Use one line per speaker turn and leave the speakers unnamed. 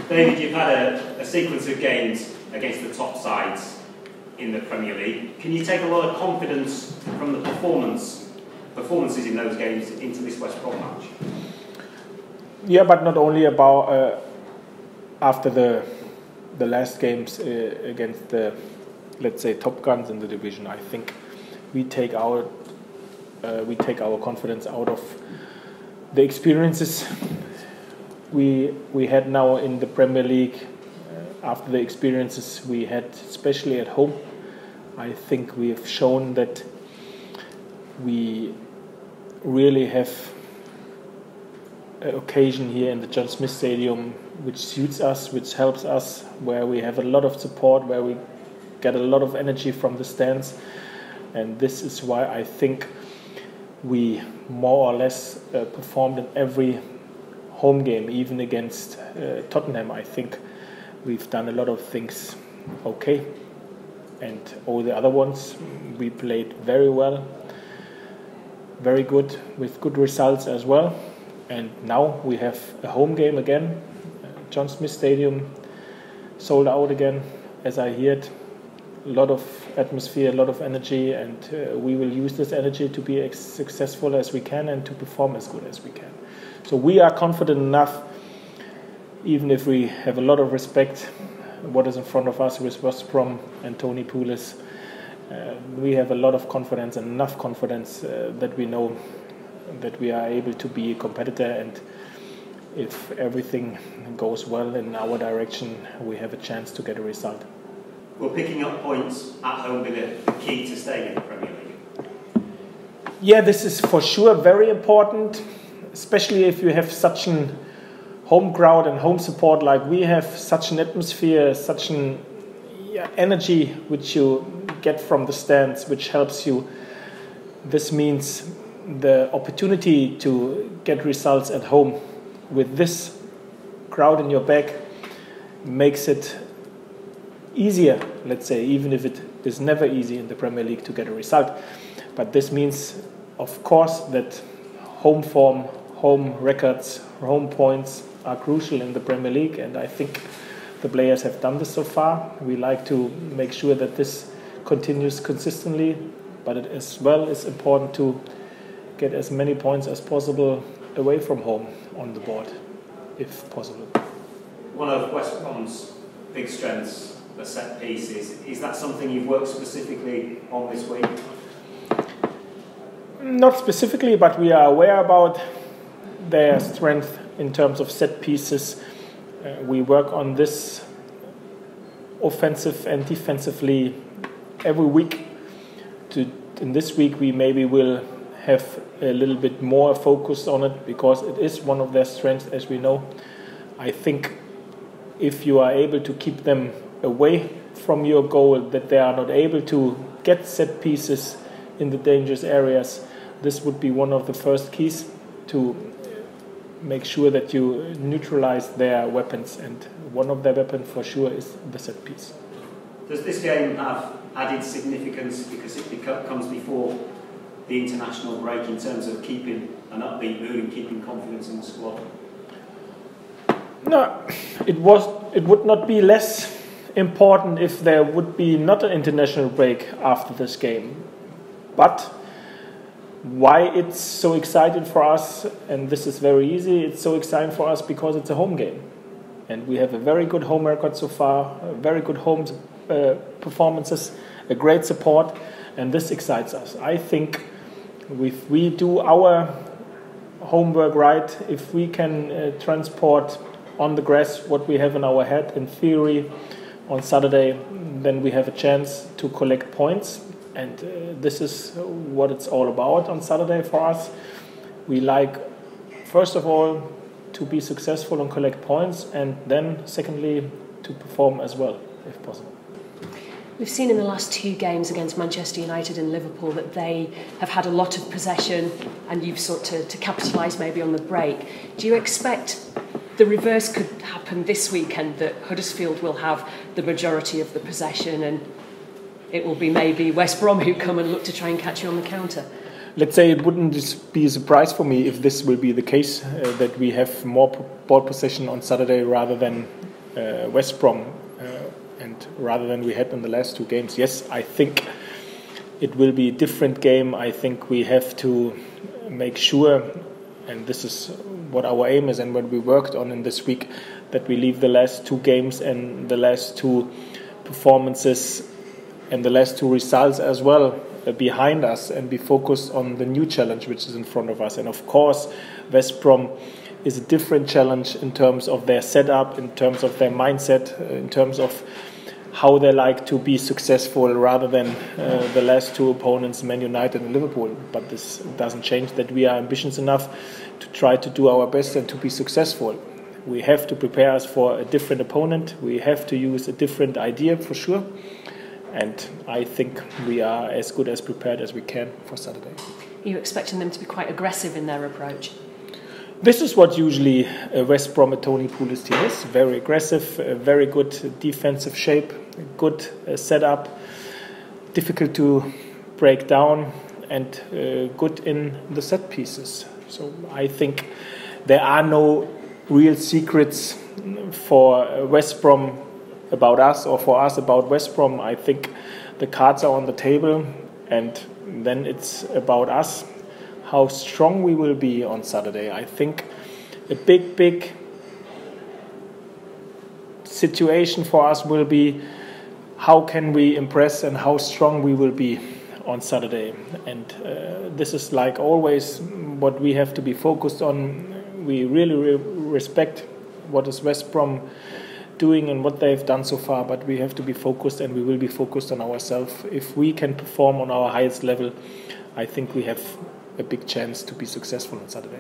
David, you've had a sequence of games against the top sides in the Premier League. Can you take a lot of confidence from the performances in those games into this West Brom match?
Yeah, but not only about after the last games against the, let's say, top guns in the division. I think we take our confidence out of the experiences we had now in the Premier League. After the experiences we had, especially at home, I think we have shown that we really have an occasion here in the John Smith Stadium which suits us, which helps us, where we have a lot of support, where we get a lot of energy from the stands. And this is why I think we more or less performed in every home game, even against Tottenham. I think we've done a lot of things okay, and all the other ones we played very well, very good, with good results as well. And now we have a home game again, John Smith Stadium sold out again, as I heard. A lot of atmosphere, a lot of energy, and we will use this energy to be as successful as we can and to perform as good as we can. So we are confident enough, even if we have a lot of respect what is in front of us with West Brom and Tony Pulis. We have a lot of confidence, and enough confidence that we know that we are able to be a competitor, and if everything goes well in our direction, we have a chance to get a result.
Will picking up points at home be the key to staying in the Premier League?
Yeah, this is for sure very important, especially if you have such an home crowd and home support like we have, such an atmosphere, such an energy which you get from the stands, which helps you. This means the opportunity to get results at home with this crowd in your back makes it easier, let's say, even if it is never easy in the Premier League to get a result. But this means, of course, that home form, home records, home points are crucial in the Premier League, and I think the players have done this so far. We like to make sure that this continues consistently, but it as well is important to get as many points as possible away from home on the board, if possible.
One of West Brom's big strengths, the set pieces. Is that something you've worked specifically on this week?
Not specifically, but we are aware about their strength in terms of set pieces. We work on this offensive and defensively every week. In this week we maybe will have a little bit more focus on it, because it is one of their strengths, as we know. I think if you are able to keep them away from your goal, that they are not able to get set pieces in the dangerous areas, this would be one of the first keys to make sure that you neutralize their weapons, and one of their weapons for sure is the set piece.
Does this game have added significance because it comes before the international break in terms of keeping an upbeat mood and keeping confidence in the squad?
No, it would not be less important if there would be not an international break after this game. But why it's so exciting for us, and this is very easy, it's so exciting for us because it's a home game. And we have a very good home record so far, very good home performances, a great support, and this excites us. I think if we do our homework right, if we can transport on the grass what we have in our head in theory on Saturday, then we have a chance to collect points. And this is what it's all about on Saturday for us. We like, first of all, to be successful and collect points, and then secondly, to perform as well, if possible.
We've seen in the last two games against Manchester United and Liverpool that they have had a lot of possession, and you've sought to capitalise maybe on the break. Do you expect the reverse could happen this weekend, that Huddersfield will have the majority of the possession and it will be maybe West Brom who come and look to try and catch you on the counter?
Let's say it wouldn't be a surprise for me if this will be the case, that we have more ball possession on Saturday rather than West Brom, and rather than we had in the last two games. Yes, I think it will be a different game. I think we have to make sure, and this is what our aim is and what we worked on in this week, that we leave the last two games and the last two performances and the last two results as well behind us and be focused on the new challenge which is in front of us. And of course, West Brom is a different challenge in terms of their setup, in terms of their mindset, in terms of how they like to be successful rather than the last two opponents, Man United and Liverpool. But this doesn't change that we are ambitious enough to try to do our best and to be successful. We have to prepare us for a different opponent. We have to use a different idea for sure. And I think we are as good as prepared as we can for Saturday.
Are you expecting them to be quite aggressive in their approach?
This is what usually a West Brom Tony Pulis team is. Very aggressive, very good defensive shape, good setup, difficult to break down, and good in the set pieces. So I think there are no real secrets for West Brom about us or for us about West Brom. I think the cards are on the table, and then it's about us, how strong we will be on Saturday. I think a big situation for us will be how can we impress and how strong we will be on Saturday. And this is like always what we have to be focused on. We really respect what is West Brom doing and what they've done so far, but we have to be focused, and we will be focused on ourselves. If we can perform on our highest level, I think we have a big chance to be successful on Saturday.